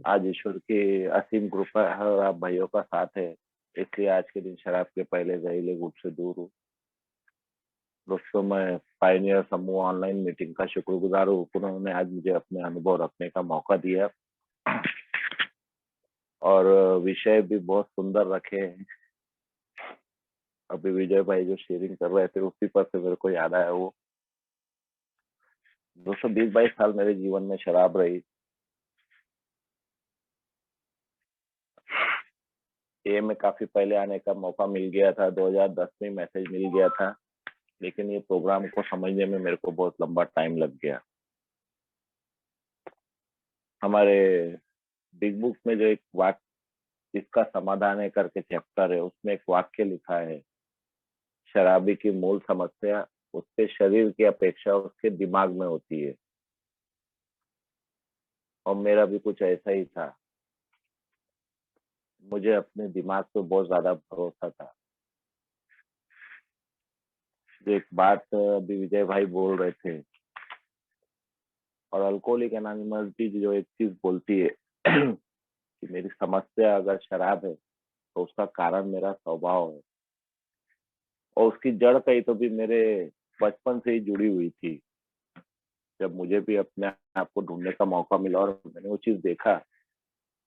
आज ईश्वर की असीम कृपा है और आप भाइयों का साथ है, इसलिए आज के दिन शराब के पहले जहरीले घूंट से दूर हूँ। दोस्तों, मैं पायनियर समूह ऑनलाइन मीटिंग का शुक्रगुजार हूँ कि उन्होंने आज मुझे अपने अनुभव रखने का मौका दिया और विषय भी बहुत सुंदर रखे हैं। अभी विजय भाई जो शेयरिंग कर रहे थे उसी पर से मेरे को याद आया वो। दोस्तों, 20-22 साल मेरे जीवन में शराब रही। ये में काफी पहले आने का मौका मिल गया था, 2010 में मैसेज मिल गया था, लेकिन ये प्रोग्राम को समझने में मेरे को बहुत लंबा टाइम लग गया। हमारे बिग बुक में जो एक वाक्य इसका समाधान है करके चैप्टर है, उसमें एक वाक्य लिखा है, शराबी की मूल समस्या उसके शरीर की अपेक्षा उसके दिमाग में होती है। और मेरा भी कुछ ऐसा ही था। मुझे अपने दिमाग पे बहुत ज्यादा भरोसा था। जो एक बात अभी विजय भाई बोल रहे थे, और अल्कोहलिक एनोनिमस भी जो एक चीज बोलती है कि मेरी समस्या अगर शराब है तो उसका कारण मेरा स्वभाव है, और उसकी जड़ कहीं तो भी मेरे बचपन से ही जुड़ी हुई थी। जब मुझे भी अपने आप को ढूंढने का मौका मिला और मैंने वो चीज देखा,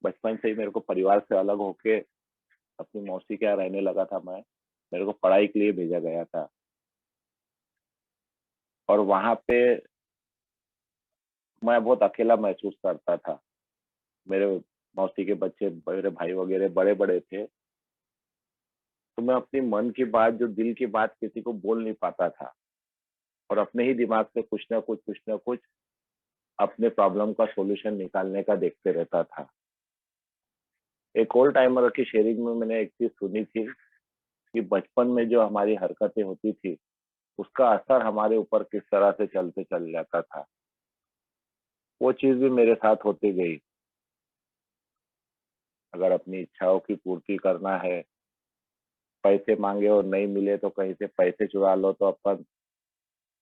बचपन से ही मेरे को परिवार से अलग होके अपनी मौसी के यहाँ रहने लगा था मैं। मेरे को पढ़ाई के लिए भेजा गया था, और वहां पे मैं बहुत अकेला महसूस करता था। मेरे मौसी के बच्चे, मेरे भाई वगैरह बड़े बड़े थे, तो मैं अपनी मन की बात, जो दिल की बात, किसी को बोल नहीं पाता था, और अपने ही दिमाग से कुछ ना कुछ अपने प्रॉब्लम का सॉल्यूशन निकालने का देखते रहता था। एक ओल्ड टाइमर की शेयरिंग में मैंने एक चीज सुनी थी कि बचपन में जो हमारी हरकतें होती थी उसका असर हमारे ऊपर किस तरह से चलते चल जाता था। वो चीज भी मेरे साथ होती गई। अगर अपनी इच्छाओं की पूर्ति करना है, पैसे मांगे और नहीं मिले तो कहीं से पैसे चुरा लो तो अपन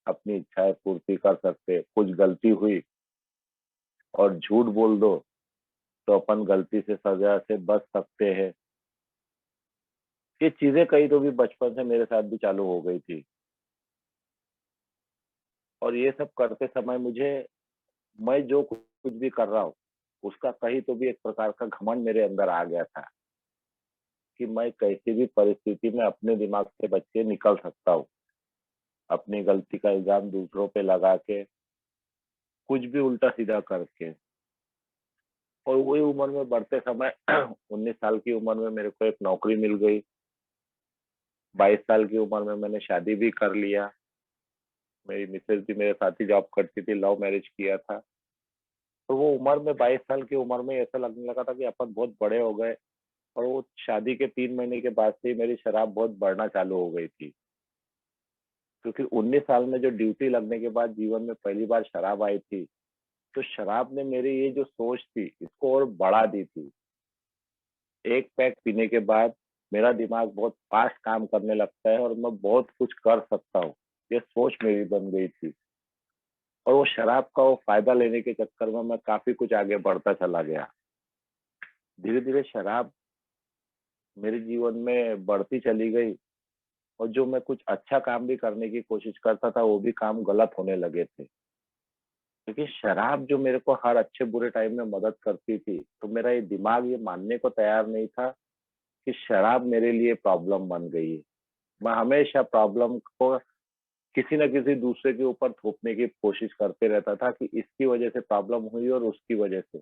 अपनी इच्छाएं पूर्ति कर सकते। कुछ गलती हुई और झूठ बोल दो तो अपन गलती से सजा से बच सकते हैं। ये चीजें कहीं तो भी बचपन से मेरे साथ भी चालू हो गई थी, और ये सब करते समय मुझे, मैं जो कुछ भी कर रहा हूँ उसका कहीं तो भी एक प्रकार का घमंड मेरे अंदर आ गया था कि मैं कैसी भी परिस्थिति में अपने दिमाग से बच के निकल सकता हूँ। अपनी गलती का इल्जाम दूसरों पे लगा के, कुछ भी उल्टा सीधा करके। और वही उम्र में बढ़ते समय 19 साल की उम्र में मेरे को एक नौकरी मिल गई। 22 साल की उम्र में मैंने शादी भी कर लिया। मेरी मिसेज भी मेरे साथ ही जॉब करती थी, लव मैरिज किया था। तो वो उम्र में, 22 साल की उम्र में ऐसा लगने लगा था कि अपन बहुत बड़े हो गए। और वो शादी के 3 महीने के बाद से ही मेरी शराब बहुत बढ़ना चालू हो गई थी, क्योंकि 19 साल में जो ड्यूटी लगने के बाद जीवन में पहली बार शराब आई थी, तो शराब ने मेरी ये जो सोच थी इसको और बढ़ा दी थी। एक पैक पीने के बाद मेरा दिमाग बहुत फास्ट काम करने लगता है और मैं बहुत कुछ कर सकता हूँ, ये सोच मेरी बन गई थी। और वो शराब का वो फायदा लेने के चक्कर में मैं काफी कुछ आगे बढ़ता चला गया। धीरे धीरे शराब मेरे जीवन में बढ़ती चली गई, और जो मैं कुछ अच्छा काम भी करने की कोशिश करता था वो भी काम गलत होने लगे थे। क्योंकि शराब जो मेरे को हर अच्छे बुरे टाइम में मदद करती थी, तो मेरा ये दिमाग ये मानने को तैयार नहीं था कि शराब मेरे लिए प्रॉब्लम बन गई है। मैं हमेशा प्रॉब्लम को किसी न किसी दूसरे के ऊपर थोपने की कोशिश करते रहता था कि इसकी वजह से प्रॉब्लम हुई और उसकी वजह से।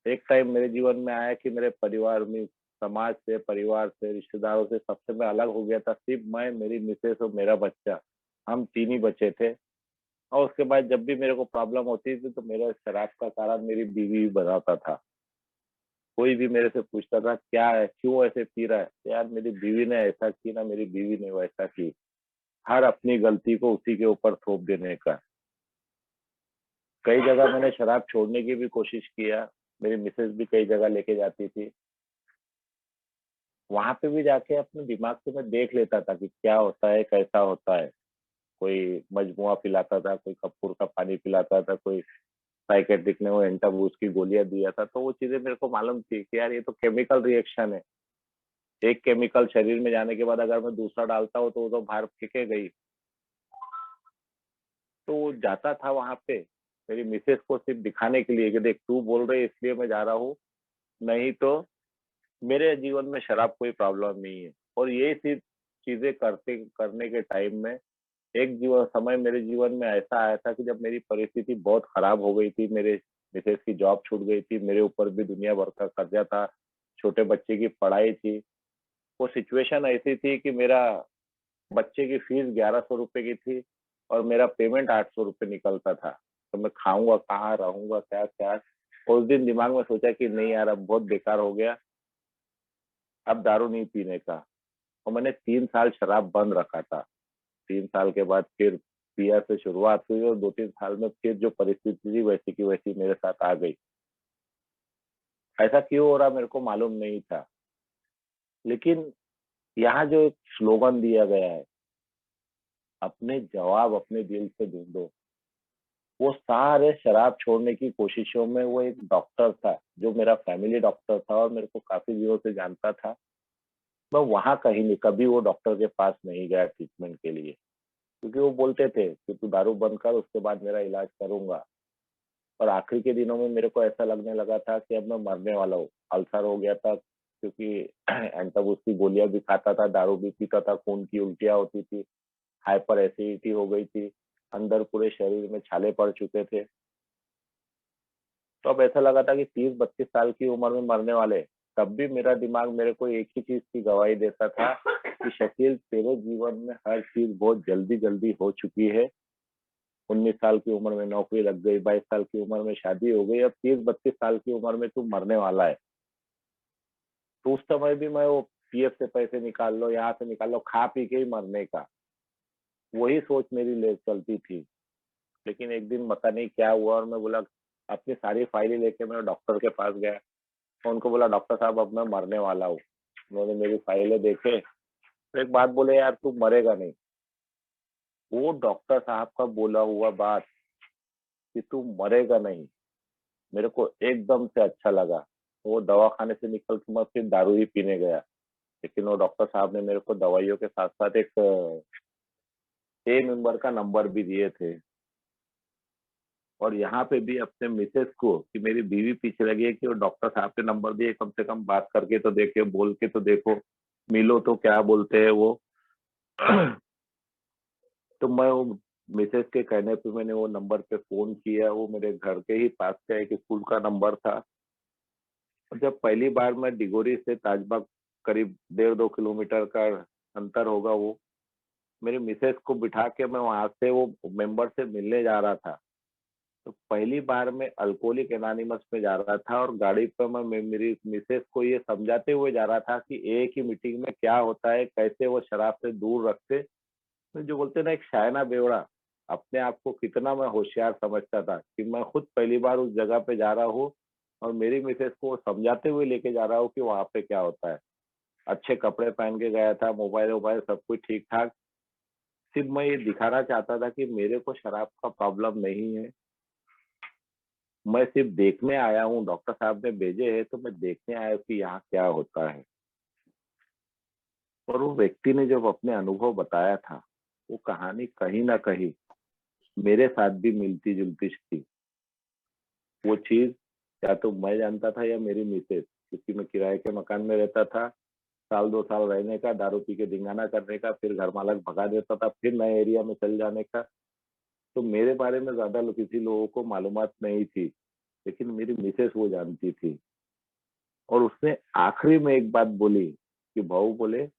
एक टाइम मेरे जीवन में आया कि मेरे परिवार में, समाज से, परिवार से, रिश्तेदारों से सबसे मैं अलग हो गया था। सिर्फ मैं, मेरी मिसेस और मेरा बच्चा, हम तीन ही बचे थे। और उसके बाद जब भी मेरे को प्रॉब्लम होती थी तो मेरा शराब का कारण मेरी बीवी ही बताता था। कोई भी मेरे से पूछता था क्या है, क्यों ऐसे पी रहा है, तो यार मेरी बीवी ने ऐसा की ना, मेरी बीवी ने वैसा की। हर अपनी गलती को उसी के ऊपर थोप देने का। कई जगह मैंने शराब छोड़ने की भी कोशिश किया। मेरी मिसेज भी कई जगह लेके जाती थी। वहां पे भी जाके अपने दिमाग से मैं देख लेता था कि क्या होता है, कैसा होता है। कोई मजमुआ पिलाता था, कोई कपूर का पानी पिलाता था, कोई साइकियाट्रिक ने वो एंटाबूस की गोलियाँ दिया था, तो वो चीज़ें मेरे को मालूम थी कि यार ये तो केमिकल रिएक्शन है। एक केमिकल शरीर में जाने के बाद अगर मैं दूसरा डालता हूँ, तो वो तो बाहर फेंकेगा ही। तो वो जाता था वहाँ पे, मेरी मिसेज़ को सिर्फ़ दिखाने के लिए कि देख तू बोल रही है इसलिए मैं जा रहा हूँ, नहीं तो मेरे जीवन में शराब कोई प्रॉब्लम नहीं है। और ये सिर्फ़ चीज़ें करते करने के टाइम में एक समय मेरे जीवन में ऐसा आया था कि जब मेरी परिस्थिति बहुत खराब हो गई थी, मेरे मिसेज़ की जॉब छूट गई थी, मेरे ऊपर भी दुनिया भर का कर्ज़ा था, छोटे बच्चे की पढ़ाई थी। वो सिचुएशन ऐसी थी कि मेरा बच्चे की फीस ₹1100 की थी और मेरा पेमेंट ₹800 निकलता था। तो मैं खाऊँगा कहाँ, रहूँगा क्या-क्या? उस दिन दिमाग में सोचा कि नहीं यार अब बहुत बेकार हो गया, अब दारू नहीं पीने का। और मैंने 3 साल शराब बंद रखा था। 3 साल के बाद फिर पिया से शुरुआत हुई और 2-3 साल में फिर जो परिस्थिति थी वैसी की वैसी मेरे साथ आ गई। ऐसा क्यों हो रहा मेरे को मालूम नहीं था। लेकिन यहाँ जो एक स्लोगन दिया गया है, अपने जवाब अपने दिल से ढूँढो। वो सारे शराब छोड़ने की कोशिशों में वो एक डॉक्टर था, जो मेरा फैमिली डॉक्टर था और मेरे को काफ़ी दिनों से जानता था। मैं वहाँ कहीं नहीं कभी वो डॉक्टर के पास नहीं गया ट्रीटमेंट के लिए, क्योंकि वो बोलते थे कि तू दारू बंद कर उसके बाद मेरा इलाज करूँगा। और आखिरी के दिनों में मेरे को ऐसा लगने लगा था कि अब मैं मरने वाला हूँ। अल्सर हो गया था क्योंकि एंटाबूस की गोलियाँ भी खाता था, दारू भी पीता था, खून की उल्टियाँ होती थी, हाइपर एसिडिटी हो गई थी, अंदर पूरे शरीर में छाले पड़ चुके थे। तो अब ऐसा लगा था कि 30-32 साल की उम्र में मरने वाले, तब भी मेरा दिमाग मेरे को एक ही चीज़ की गवाही देता था कि शकील तेरे जीवन में हर चीज़ बहुत जल्दी-जल्दी हो चुकी है। 19 साल की उम्र में नौकरी लग गई, 22 साल की उम्र में शादी हो गई, अब 30-32 साल की उम्र में तू मरने वाला है। तो उस समय भी मैं वो पीएफ से पैसे निकाल लो, यहाँ से निकाल लो, खा पी के ही मरने का, वही सोच मेरी ले चलती थी। लेकिन एक दिन पता नहीं क्या हुआ और मैं बोला अपनी सारी फाइलें लेके मैं डॉक्टर के पास गया। मैं उनको बोला डॉक्टर साहब अब मैं मरने वाला हूँ। उन्होंने मेरी फाइलें देखे, तो एक बात बोले यार तू मरेगा नहीं। वो डॉक्टर साहब का बोला हुआ बात कि तू मरेगा नहीं, मेरे को एकदम से अच्छा लगा। वो दवाखाने से निकल के मैं फिर दारू ही पीने गया। लेकिन वो डॉक्टर साहब ने मेरे को दवाइयों के साथ-साथ एक ए मेंबर का नंबर भी दिए थे। और यहाँ पे भी अपने मिसेज़ को कि मेरी बीवी पीछे लगी है कि वो डॉक्टर साहब के नंबर दिए, कम से कम बात करके तो देखे, बोल के तो देखो, मिलो तो क्या बोलते हैं वो। तो मैं वो मिसेज़ के कहने पे मैंने वो नंबर पे फ़ोन किया, वो मेरे घर के ही पास का एक स्कूल का नंबर था। और जब पहली बार मैं डिगोरी से ताजबाग करीब 1.5-2 किलोमीटर का अंतर होगा वो, मेरी मिसेज़ को बिठा के मैं वहाँ से वो मेंबर से मिलने जा रहा था। तो पहली बार मैं अल्कोहलिक एनोनिमस में जा रहा था और गाड़ी पे मैं मेरी मिसेज़ को ये समझाते हुए जा रहा था कि एक ही मीटिंग में क्या होता है, कैसे वो शराब से दूर रखते। तो जो बोलते हैं ना एक शायना बेवड़ा, अपने आप को कितना मैं होशियार समझता था कि मैं खुद पहली बार उस जगह पे जा रहा हूँ और मेरी मिसेज़ को समझाते हुए लेके जा रहा हूँ कि वहाँ पे क्या होता है। अच्छे कपड़े पहन के गया था, मोबाइल-वोबाइल सब कुछ ठीक-ठाक। सिर्फ मैं ये दिखाना चाहता था कि मेरे को शराब का प्रॉब्लम नहीं है। मैं सिर्फ देखने आया हूँ, डॉक्टर साहब ने भेजे हैं तो मैं देखने आया हूँ कि यहाँ क्या होता है। और वो व्यक्ति ने जब अपने अनुभव बताया था, वो कहानी कहीं न कहीं मेरे साथ भी मिलती-जुलती थी। वो चीज़ या तो मैं जानता था या मेरी मिसेज़, क्योंकि मैं किराए के मकान में रहता था। साल 2 साल रहने का, दारू पी के धिंगाना करने का, फिर घर मालक भगा देता था, फिर नए एरिया में चले जाने का। तो मेरे बारे में ज़्यादा किसी लोगों को मालूमात नहीं थी, लेकिन मेरी मिसेज़ वो जानती थी। और उसने आखिरी में एक बात बोली कि बहू बोले,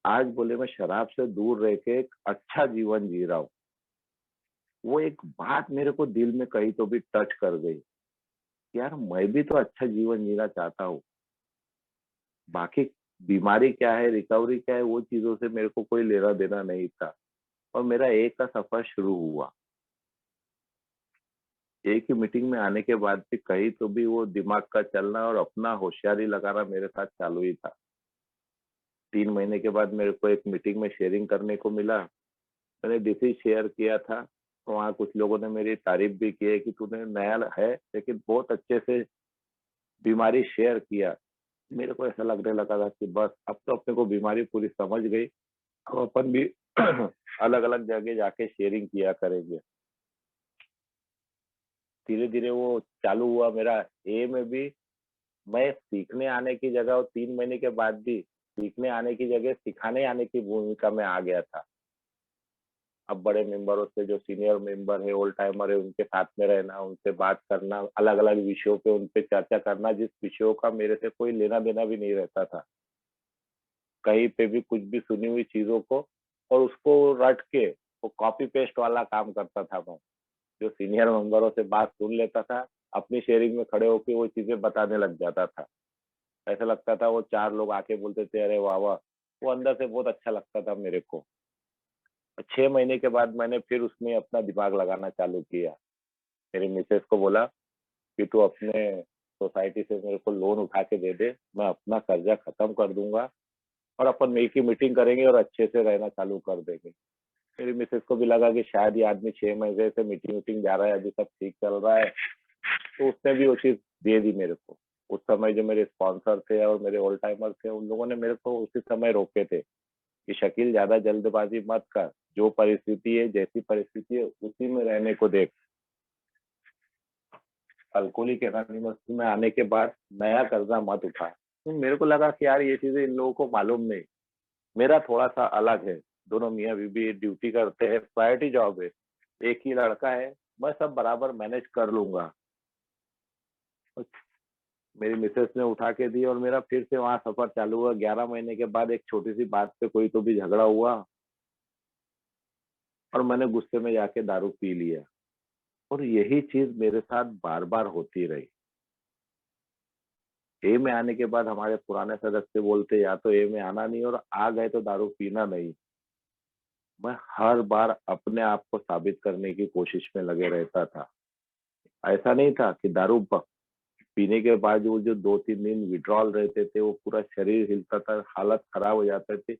आज बोले मैं शराब से दूर रह के एक अच्छा जीवन जी रहा हूँ। वो एक बात मेरे को दिल में कहीं तो भी टच कर गई। यार मैं भी तो अच्छा जीवन जीना चाहता हूँ। बाकी बीमारी क्या है, रिकवरी क्या है, वो चीज़ों से मेरे को कोई लेना-देना नहीं था। और मेरा एक का सफ़र शुरू हुआ। एक ही मीटिंग में आने के बाद भी कहीं तो भी वो दिमाग का चलना और अपना होशियारी लगाना मेरे साथ चालू ही था। 3 महीने के बाद मेरे को एक मीटिंग में शेयरिंग करने को मिला। मैंने डिसीज़ शेयर किया था वहाँ कुछ लोगों ने मेरी तारीफ भी की है कि तूने नया है लेकिन बहुत अच्छे से बीमारी शेयर किया। मेरे को ऐसा लगने लगा था कि बस अब तो अपने को बीमारी पूरी समझ गई, अब अपन भी अलग अलग जगह जाके शेयरिंग किया करेंगे। धीरे धीरे वो चालू हुआ मेरा। ए में भी मैं सीखने आने की जगह और 3 महीने के बाद भी सीखने आने की जगह सिखाने आने की भूमिका में आ गया था। अब बड़े मेंबरों से, जो सीनियर मेंबर है, ओल्ड टाइमर है, उनके साथ में रहना, उनसे बात करना, अलग अलग विषयों पे उन पे चर्चा करना, जिस विषयों का मेरे से कोई लेना देना भी नहीं रहता था। कहीं पे भी कुछ भी सुनी हुई चीजों को और उसको रट के वो कॉपी पेस्ट वाला काम करता था मैं। जो सीनियर मेंबरों से बात सुन लेता था, अपनी शेयरिंग में खड़े होके वो चीजें बताने लग जाता था। ऐसा लगता था वो 4 लोग आके बोलते थे, अरे वाह वाह! वो अंदर से बहुत अच्छा लगता था मेरे को। 6 महीने के बाद मैंने फिर उसमें अपना दिमाग लगाना चालू किया। मेरी मिसेज़ को बोला कि तू अपने सोसाइटी से मेरे को लोन उठा के दे दे, मैं अपना कर्जा खत्म कर दूँगा और अपन एक ही मीटिंग करेंगे और अच्छे से रहना चालू कर देंगे। मेरी मिसेज़ को भी लगा कि शायद ये आदमी 6 महीने से मीटिंग वीटिंग जा रहा है, अभी सब ठीक चल रहा है, तो उसने भी वो चीज़ दे दी मेरे को। उस समय जो मेरे स्पॉन्सर थे और मेरे ओल्ड टाइमर थे, उन लोगों ने मेरे को उसी समय रोके थे कि शकील ज़्यादा जल्दबाज़ी मत कर, जो परिस्थिति है, जैसी परिस्थिति है, उसी में रहने को देख। अल्कोहलिक एनोनिमस में आने के बाद नया कर्जा मत उठा। तो मेरे को लगा कि यार ये चीज़ें इन लोगों को मालूम नहीं। मेरा थोड़ा-सा अलग है, दोनों मियाँ-बीवी ड्यूटी करते हैं, प्रायोरिटी जॉब है, एक ही लड़का है, मैं सब बराबर मैनेज कर लूँगा। मेरी मिसेज़ ने उठा के दी और मेरा फिर से वहाँ सफ़र चालू हुआ। 11 महीने के बाद एक छोटी-सी बात पे कोई तो भी झगड़ा हुआ और मैंने गुस्से में जाके दारू पी लिया और यही चीज़ मेरे साथ बार-बार होती रही। ए में आने के बाद हमारे पुराने सदस्य बोलते या तो ए में आना नहीं और आ गए तो दारू पीना नहीं। मैं हर बार अपने आप को साबित करने की कोशिश में लगे रहता था। ऐसा नहीं था कि दारू पीने के बाद वो जो 2-3 दिन विथड्रॉल रहते थे, वो पूरा शरीर हिलता था, हालत खराब हो जाते थे।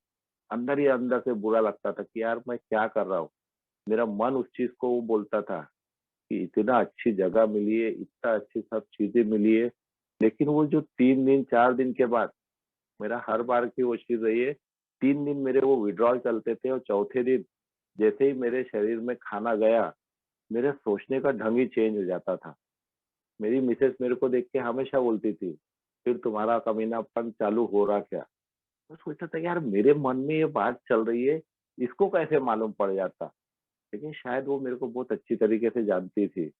अंदर ही अंदर से बुरा लगता था कि यार मैं क्या कर रहा हूँ? मेरा मन उस चीज़ को वो बोलता था कि इतना अच्छी जगह मिली है, इतना अच्छी सब चीज़ें मिली है, लेकिन वो जो 3 दिन, 4 दिन के बाद मेरा हर बार की वो चीज़ रही है, 3 दिन मेरे वो विथड्रॉल चलते थे और चौथे दिन जैसे ही मेरे शरीर में खाना गया, मेरे सोचने का ढंग ही चेंज हो जाता था। मेरी मिसेज़ मेरे को देख के हमेशा बोलती थी, "फिर तुम्हारा कमीनापन चालू हो रहा क्या?" मैं सोचता था यार मेरे मन में ये बात चल रही है, इसको कैसे मालूम पड़ जाता? लेकिन शायद वो मेरे को बहुत अच्छी तरीके से जानती थी।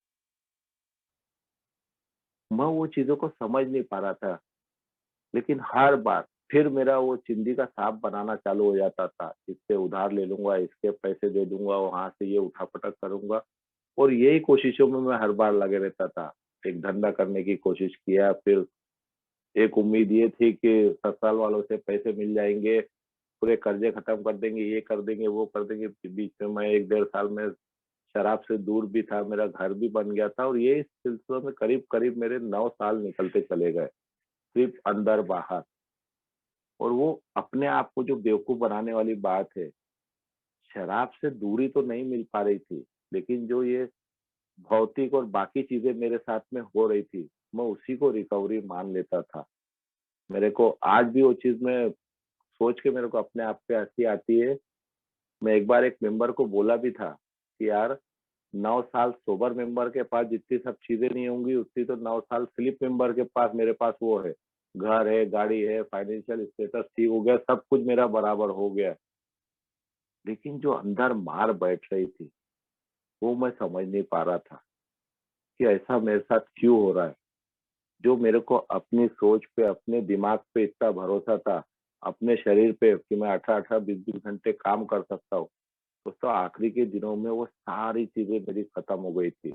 मैं वो चीज़ों को समझ नहीं पा रहा था, लेकिन हर बार फिर मेरा वो चिंदी का साँप बनाना चालू हो जाता था। इससे उधार ले लूँगा, इसके पैसे दे दूँगा, वहाँ से ये उठा-पटक करूँगा और यही कोशिशों में मैं हर बार लगे रहता था। एक धंधा करने की कोशिश किया, फिर एक उम्मीद ये थी कि ससुराल वालों से पैसे मिल जाएँगे, पूरे कर्जे खत्म कर देंगे, ये कर देंगे, वो कर देंगे। बीच में मैं 1 डेढ़ साल में शराब से दूर भी था, मेरा घर भी बन गया था और ये इस सिलसिले में करीब-करीब मेरे 9 साल निकलते चले गए, सिर्फ़ अंदर-बाहर। और वो अपने आप को जो बेवकूफ़ बनाने वाली बात है, शराब से दूरी तो नहीं मिल पा रही थी, लेकिन जो ये भौतिक और बाकी चीज़ें मेरे साथ में हो रही थी, मैं उसी को रिकवरी मान लेता था। मेरे को आज भी वो चीज़ में सोच के मेरे को अपने आप पे हँसी आती है। मैं एक बार एक मेंबर को बोला भी था कि यार 9 साल सोबर मेंबर के पास जितनी सब चीज़ें नहीं होंगी, उतनी तो 9 साल स्लिप मेंबर के पास मेरे पास वो है। घर है, गाड़ी है, फाइनेंशियल स्टेटस ठीक हो गया, सब कुछ मेरा बराबर हो गया। लेकिन जो अंदर मार बैठ रही थी, वो मैं समझ नहीं पा रहा था कि ऐसा मेरे साथ क्यों हो रहा है? जो मेरे को अपनी सोच पे, अपने दिमाग पे इतना भरोसा था, अपने शरीर पे कि मैं 18-18, 20-20 घंटे काम कर सकता हूँ। दोस्तों आखिरी के दिनों में वो सारी चीज़ें मेरी खत्म हो गई थी।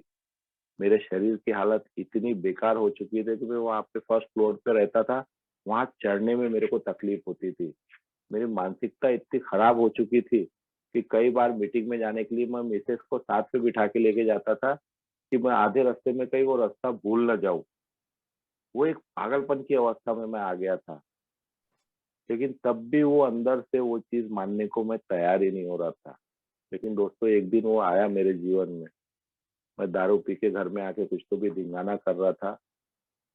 मेरे शरीर की हालत इतनी बेकार हो चुकी थी कि मैं वहाँ पे फर्स्ट फ्लोर पे रहता था, वहाँ चढ़ने में मेरे को तकलीफ होती थी। मेरी मानसिकता इतनी खराब हो चुकी थी कि कई बार मीटिंग में जाने के लिए मैं मिसेज़ को साथ में बिठा के लेके जाता था कि मैं आधे रास्ते में कहीं वो रास्ता भूल ना जाऊँ। वो एक पागलपन की अवस्था में मैं आ गया था। लेकिन तब भी वो अंदर से वो चीज़ मानने को मैं तैयार ही नहीं हो रहा था। लेकिन दोस्तों एक दिन वो आया मेरे जीवन में। मैं दारू पी के घर में आके कुछ तो भी धिंगाना कर रहा था,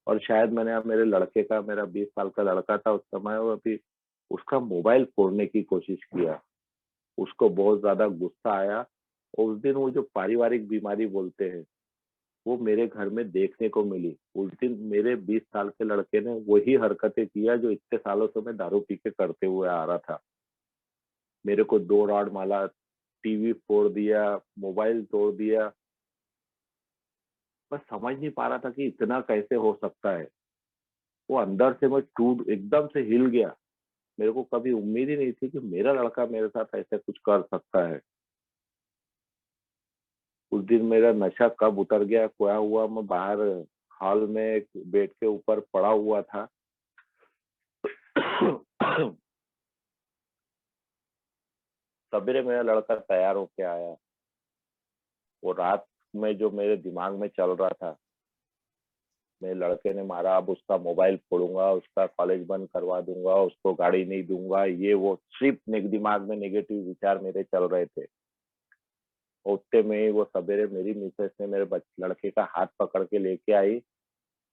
और शायद मैंने अब मेरे लड़के का, मेरा 20 साल का लड़का था उस समय, वो अभी उसका मोबाइल फोड़ने की कोशिश किया। उसको बहुत ज़्यादा गुस्सा आया, और उस दिन वो जो पारिवारिक बीमारी बोलते हैं, वो मेरे घर में देखने को मिली। उस दिन मेरे 20 साल के लड़के ने वही हरकतें किया जो इतने सालों से मैं दारू पी के करते हुए आ रहा था। मेरे को 2 रॉड मारा, टीवी फोड़ दिया, मोबाइल तोड़ दिया। मैं समझ नहीं पा रहा था कि इतना कैसे हो सकता है। वो अंदर से मैं टूट एकदम से हिल गया। मेरे को कभी उम्मीद ही नहीं थी कि मेरा लड़का मेरे साथ ऐसा कुछ कर सकता है। उस दिन मेरा नशा कब उतर गया, क्या हुआ, मैं बाहर हॉल में एक बेड के ऊपर पड़ा हुआ था। सवेरे मेरा लड़का तैयार होके आया। वो रात में जो मेरे दिमाग में चल रहा था, मेरे लड़के ने मारा, अब उसका मोबाइल फोड़ूंगा, उसका कॉलेज बंद करवा दूंगा, उसको गाड़ी नहीं दूंगा, ये वो सिर्फ दिमाग में नेगेटिव विचार मेरे चल रहे थे। उतने में ही वो सवेरे मेरी मिसेस ने मेरे लड़के का हाथ पकड़ के लेके आई,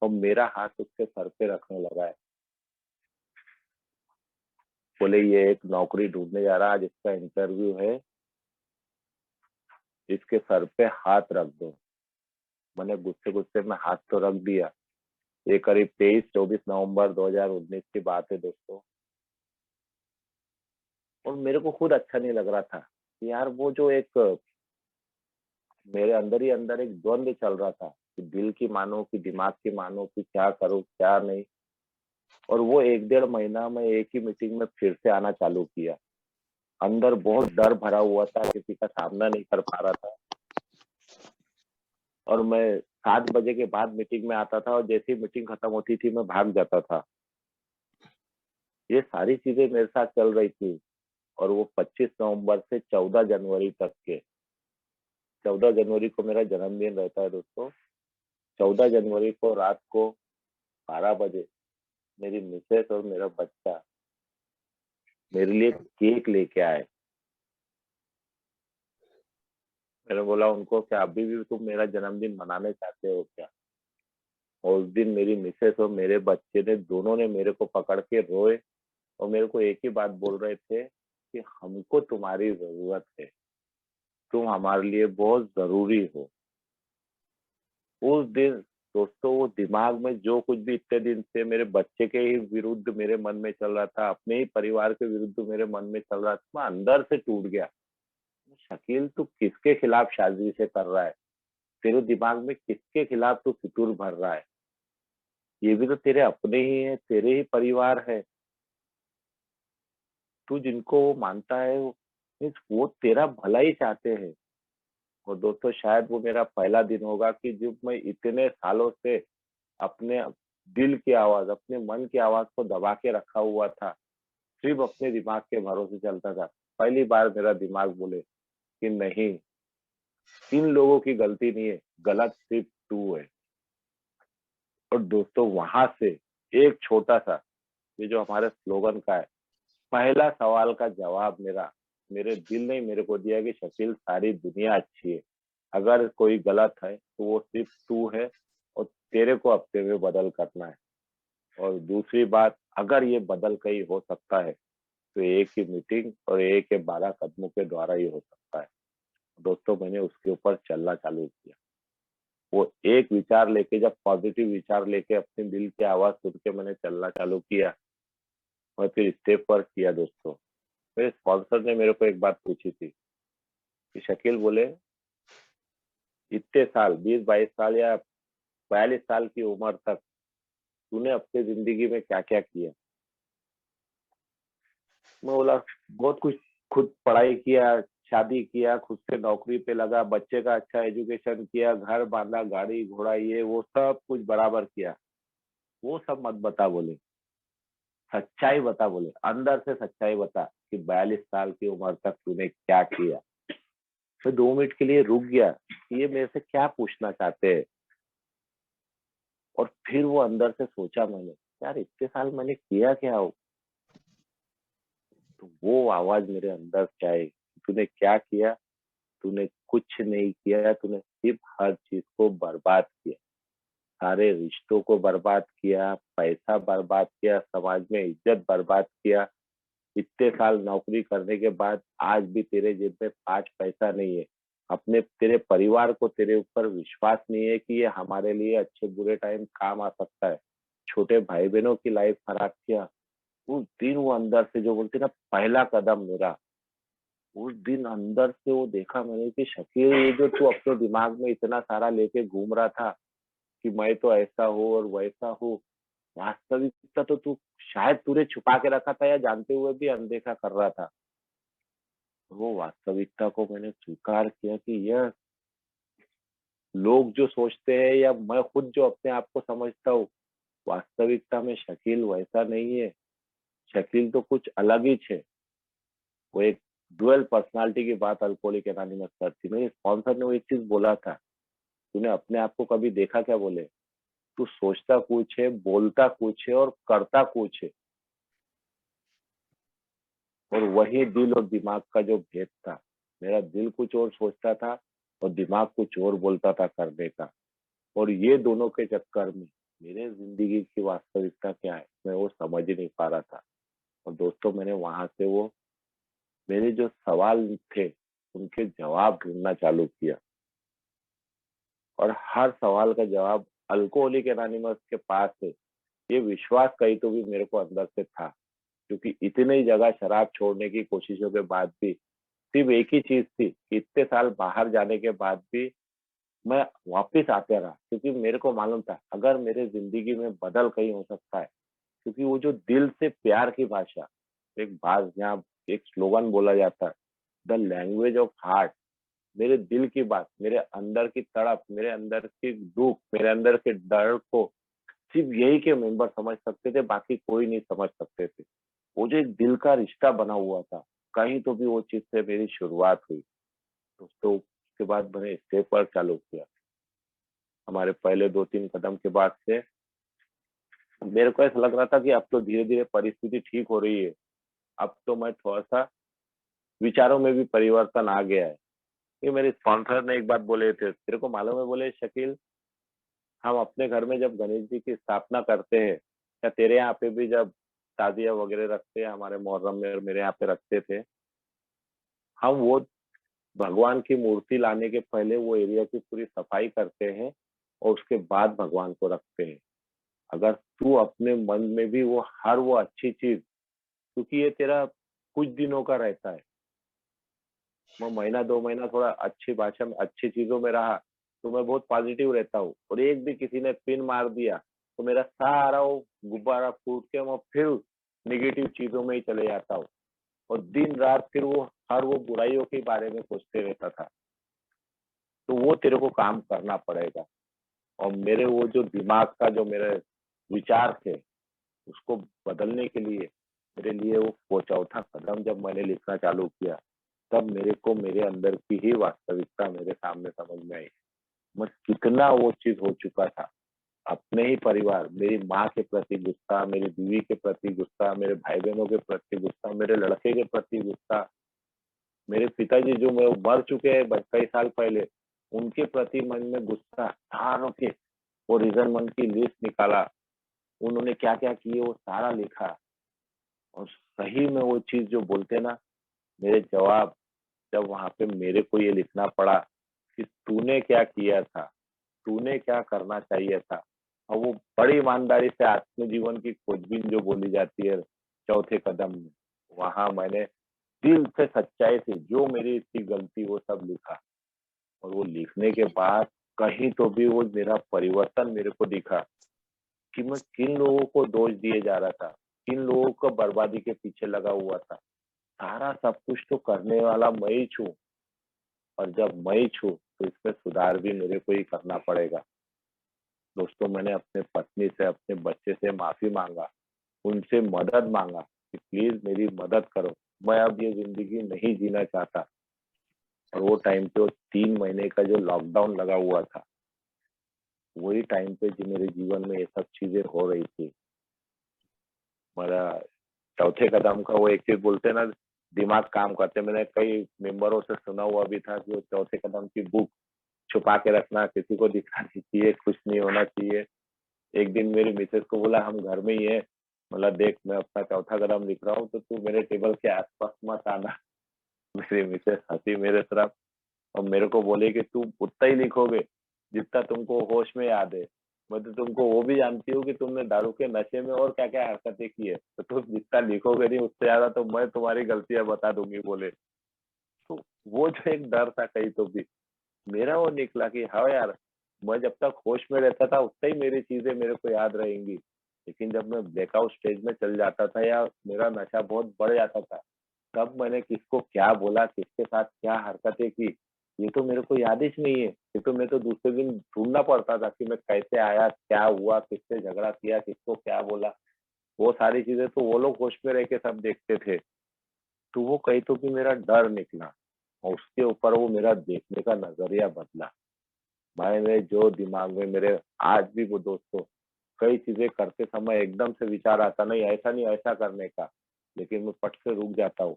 और मेरा हाथ उसके सर पे रखने लगा है। बोले ये एक नौकरी ढूंढने जा रहा है, आज इसका इंटरव्यू है, इसके सर पे हाथ रख दो। मैंने गुस्से गुस्से में हाथ तो रख दिया। ये करीब 23-24 नवंबर 2019 की बात है दोस्तों। और मेरे को खुद अच्छा नहीं लग रहा था कि यार वो जो एक मेरे अंदर ही अंदर एक द्वंद चल रहा था कि दिल की मानो कि दिमाग की मानो, कि क्या करूं क्या नहीं। और वो 1-1.5 महीना मैं एक ही मीटिंग में फिर से आना चालू किया। अंदर बहुत डर भरा हुआ था, किसी का सामना नहीं कर पा रहा था। और मैं 7 बजे के बाद मीटिंग में आता था, और जैसे ही मीटिंग खत्म होती थी मैं भाग जाता था। ये सारी चीजें मेरे साथ चल रही थी। और वो 25 नवंबर से 14 जनवरी तक के, 14 जनवरी को मेरा जन्मदिन रहता है दोस्तों। 14 जनवरी को रात को 12 बजे मेरी मिसेस और मेरा बच्चा मेरे लिए केक लेके आए। मैंने बोला उनको, क्या अभी भी तुम मेरा जन्मदिन मनाने चाहते हो क्या? और उस दिन मेरी मिसेस और मेरे बच्चे ने दोनों ने मेरे को पकड़ के रोए, और मेरे को एक ही बात बोल रहे थे कि हमको तुम्हारी जरूरत है, तुम हमारे लिए बहुत जरूरी हो। उस दिन दोस्तों वो दिमाग में जो कुछ भी इतने दिन से मेरे बच्चे के ही विरुद्ध मेरे मन में चल रहा था, अपने ही परिवार के विरुद्ध मेरे मन में चल रहा था, मैं अंदर से टूट गया। शकील तू किसके खिलाफ साजिश से कर रहा है? तेरे दिमाग में किसके खिलाफ तू फितूर भर रहा है? ये भी तो तेरे अपने ही है, तेरे ही परिवार है। तू जिनको वो मानता है वो तेरा भला ही चाहते हैं। और दोस्तों शायद वो मेरा पहला दिन होगा कि जब मैं इतने सालों से अपने दिल की आवाज, अपने मन की आवाज को दबा के रखा हुआ था, सिर्फ अपने दिमाग के भरोसे चलता था। पहली बार मेरा दिमाग बोले कि नहीं, इन लोगों की गलती नहीं है, गलत सिर्फ तू है। और दोस्तों वहां से एक छोटा सा, ये जो हमारे स्लोगन का है, पहला सवाल का जवाब मेरा, मेरे दिल ने मेरे को दिया कि शकील सारी दुनिया अच्छी है, अगर कोई गलत है तो वो सिर्फ तू है, और तेरे को अपने में बदल करना है। और दूसरी बात, अगर ये बदल कहीं हो सकता है तो एक ही मीटिंग और एक के 12 कदमों के द्वारा ही हो सकता है। दोस्तों मैंने उसके ऊपर चलना चालू किया। वो एक विचार लेके, जब पॉजिटिव विचार लेके अपने दिल की आवाज सुन के मैंने चलना चालू किया, और फिर स्टेप वर्क किया दोस्तों। मेरे स्पॉन्सर ने मेरे को एक बात पूछी थी कि शकील बोले, इतने साल 20-22 साल या 42 साल की उम्र तक तूने अपनी जिंदगी में क्या क्या किया? मैं बोला बहुत कुछ। खुद पढ़ाई किया, शादी किया, खुद से नौकरी पे लगा, बच्चे का अच्छा एजुकेशन किया, घर बांधा, गाड़ी घोड़ा, ये वो सब कुछ बराबर किया। वो सब मत बता बोले, सच्चाई बता बोले, अंदर से सच्चाई बता कि 42 साल की उम्र तक तूने क्या किया। मैं 2 मिनट के लिए रुक गया कि ये मेरे से क्या पूछना चाहते हैं। और फिर वो अंदर से सोचा मैंने, यार इतने साल मैंने किया क्या हो? तो वो आवाज मेरे अंदर से आई, तूने क्या किया? तूने कुछ नहीं किया, तूने सिर्फ हर चीज को बर्बाद किया, सारे रिश्तों को बर्बाद किया, पैसा बर्बाद किया, समाज में इज्जत बर्बाद किया। इतने साल नौकरी करने के बाद आज भी तेरे जेब में 5 पैसा नहीं है। अपने तेरे परिवार को तेरे ऊपर विश्वास नहीं है कि ये हमारे लिए अच्छे बुरे टाइम काम आ सकता है। छोटे भाई-बहनों की लाइफ खराब किया। उस दिन वो अंदर से जो बोलते हैं ना, पहला कदम मेरा, उस दिन अंदर से वो देखा मैंने कि शकील, ये जो तू अपने दिमाग में इतना सारा लेके घूम रहा था कि मैं तो ऐसा हूँ और वैसा हूँ, वास्तविकता तो तू शायद तूने छुपा के रखा था या जानते हुए भी अनदेखा कर रहा था। वो वास्तविकता को मैंने स्वीकार किया कि यह लोग जो सोचते हैं या मैं खुद जो अपने आप को समझता हूँ, वास्तविकता में शकील वैसा नहीं है। शकील तो कुछ अलग ही है। वो एक डुअल पर्सनालिटी की बात अल्कोहलिक एनोनिमस पर थी। मेरे स्पॉन्सर ने वो एक चीज बोला था, तूने अपने आप को कभी देखा क्या? बोले, तू सोचता कुछ है, बोलता कुछ है और करता कुछ है। और वही दिल और दिमाग का जो भेद था, मेरा दिल कुछ और सोचता था और दिमाग कुछ और बोलता था करने का। और ये दोनों के चक्कर में मेरे जिंदगी की वास्तविकता क्या है, मैं वो समझ ही नहीं पा रहा था। और दोस्तों, मैंने वहां से वो मेरे जो सवाल थे उनके जवाब ढूंढना चालू किया। और हर सवाल का जवाब अल्कोहलिक एनोनिमस के पास है, ये विश्वास कहीं तो भी मेरे को अंदर से था। क्योंकि इतनी जगह शराब छोड़ने की कोशिशों के बाद भी सिर्फ एक ही चीज थी कि इतने साल बाहर जाने के बाद भी मैं वापिस आते रहा, क्योंकि मेरे को मालूम था अगर मेरे जिंदगी में बदल कहीं हो सकता है। क्योंकि वो जो दिल से प्यार की भाषा, एक बात यहाँ एक स्लोगन बोला जाता है, द लैंग्वेज ऑफ हार्ट, मेरे दिल की बात, मेरे अंदर की तड़प, मेरे अंदर की दुख, मेरे अंदर के दर्द को सिर्फ यही के मेंबर समझ सकते थे, बाकी कोई नहीं समझ सकते थे। वो जो एक दिल का रिश्ता बना हुआ था, कहीं तो भी वो चीज से मेरी शुरुआत हुई। दोस्तों, उसके बाद मैंने स्टेप वर्क चालू किया। हमारे पहले 2-3 कदम के बाद से मेरे को ऐसा लग रहा था कि अब तो धीरे धीरे परिस्थिति ठीक हो रही है। अब तो मैं थोड़ा सा विचारों में भी परिवर्तन आ गया है। ये मेरे स्पॉन्सर ने एक बात बोले थे, तेरे को मालूम है? बोले, शकील, हम अपने घर में जब गणेश जी की स्थापना करते हैं या तेरे यहाँ पे भी जब शादियाँ वगैरह रखते हैं, हमारे मुहर्रम में और मेरे यहाँ पे रखते थे, हम वो भगवान की मूर्ति लाने के पहले वो एरिया की पूरी सफाई करते हैं और उसके बाद भगवान को रखते हैं। अगर तू अपने मन में भी वो अच्छी चीज, क्योंकि ये तेरा कुछ दिनों का रहता है, मैं महीना 2 महीना थोड़ा अच्छी भाषा में अच्छी चीजों में रहा तो मैं बहुत पॉजिटिव रहता हूँ, और एक भी किसी ने पिन मार दिया तो मेरा सारा वो गुब्बारा फूट के मैं फिर निगेटिव चीजों में ही चले जाता हूँ। और दिन रात फिर वो हर वो बुराइयों के बारे में सोचते रहता था। तो वो तेरे को काम करना पड़ेगा। और मेरे वो जो दिमाग का जो मेरे विचार थे, उसको बदलने के लिए मेरे लिए वो चौथा कदम जब मैंने लिखना चालू किया, तब मेरे को मेरे अंदर की ही वास्तविकता मेरे सामने समझ में आई। मैं कितना वो चीज हो चुका था। अपने ही परिवार, मेरी माँ के प्रति गुस्सा, मेरी बीवी के प्रति गुस्सा, मेरे भाई बहनों के प्रति गुस्सा, मेरे लड़के के प्रति गुस्सा, मेरे पिताजी जो मैं मर चुके हैं कई साल पहले, उनके प्रति मन में गुस्सा, सारों के वो रीजन मन की लिस्ट निकाला। उन्होंने क्या क्या किए वो सारा लिखा। और सही में वो चीज जो बोलते ना, मेरे जवाब, जब वहां पे मेरे को ये लिखना पड़ा कि तूने क्या किया था, तूने क्या करना चाहिए था। और वो बड़ी ईमानदारी से आत्मजीवन की खोजबीन जो बोली जाती है चौथे कदम में, वहां मैंने दिल से सच्चाई से जो मेरी थी गलती वो सब लिखा। और वो लिखने के बाद कहीं तो भी वो मेरा परिवर्तन मेरे को दिखा कि मैं किन लोगों को दोष दिए जा रहा था, किन लोगों को बर्बादी के पीछे लगा हुआ था। सारा सब कुछ तो करने वाला मैं ही छूँ। और जब मैं ही छूँ तो इसमें सुधार भी मेरे को ही करना पड़ेगा। दोस्तों, मैंने अपने पत्नी से, अपने बच्चे से माफी मांगा, उनसे मदद मांगा कि प्लीज मेरी मदद करो, मैं अब ये जिंदगी नहीं जीना चाहता। और वो टाइम पे वो 3 महीने का जो लॉकडाउन लगा हुआ था, वही टाइम पे जो मेरे जीवन में ये सब चीजें हो रही थी। मेरा चौथे कदम का वो एक चीज बोलते हैं ना, दिमाग काम करते। मैंने कई मेंबरों से सुना हुआ भी था कि वो चौथे कदम की बुक छुपा के रखना, किसी को दिखानी चाहिए, कुछ नहीं होना चाहिए। एक दिन मेरी मिसेज को बोला हम घर में ही है, बोला देख मैं अपना चौथा कदम लिख रहा हूँ तो तू मेरे टेबल के आसपास मत आना। मेरी मिसेज हंसी मेरे तरफ और मेरे को बोले कि तुम उतना ही लिखोगे जितना तुमको होश में याद है। मैं तो तुमको वो भी जानती हूँ कि तुमने दारू के नशे में और क्या क्या हरकतें की है, तो तुम जितना लिखोगे नहीं उससे ज्यादा तो मैं तुम्हारी गलतियां बता दूंगी बोले। तो वो जो एक डर था कहीं तो भी मेरा वो निकला कि हाँ यार, मैं जब तक होश में रहता था उतना ही मेरी चीजें मेरे को याद रहेंगी। लेकिन जब मैं ब्लैकआउट स्टेज में चल जाता था या मेरा नशा बहुत बढ़ जाता था, कब मैंने किसको क्या बोला, किसके साथ क्या हरकतें की, ये तो मेरे को याद ही नहीं है। ये तो मैं तो दूसरे दिन ढूंढना पड़ता था कि मैं कैसे आया, क्या हुआ, किससे झगड़ा किया, किसको क्या बोला। वो सारी चीजें तो वो लोग होश में रह के सब देखते थे। तो वो कहीं तो भी मेरा डर निकला और उसके ऊपर वो मेरा देखने का नजरिया बदला। मैंने जो दिमाग में मेरे आज भी वो दोस्तों कई चीजें करते समय एकदम से विचार आता नहीं, ऐसा नहीं ऐसा करने का, लेकिन मैं पट से रुक जाता हूँ।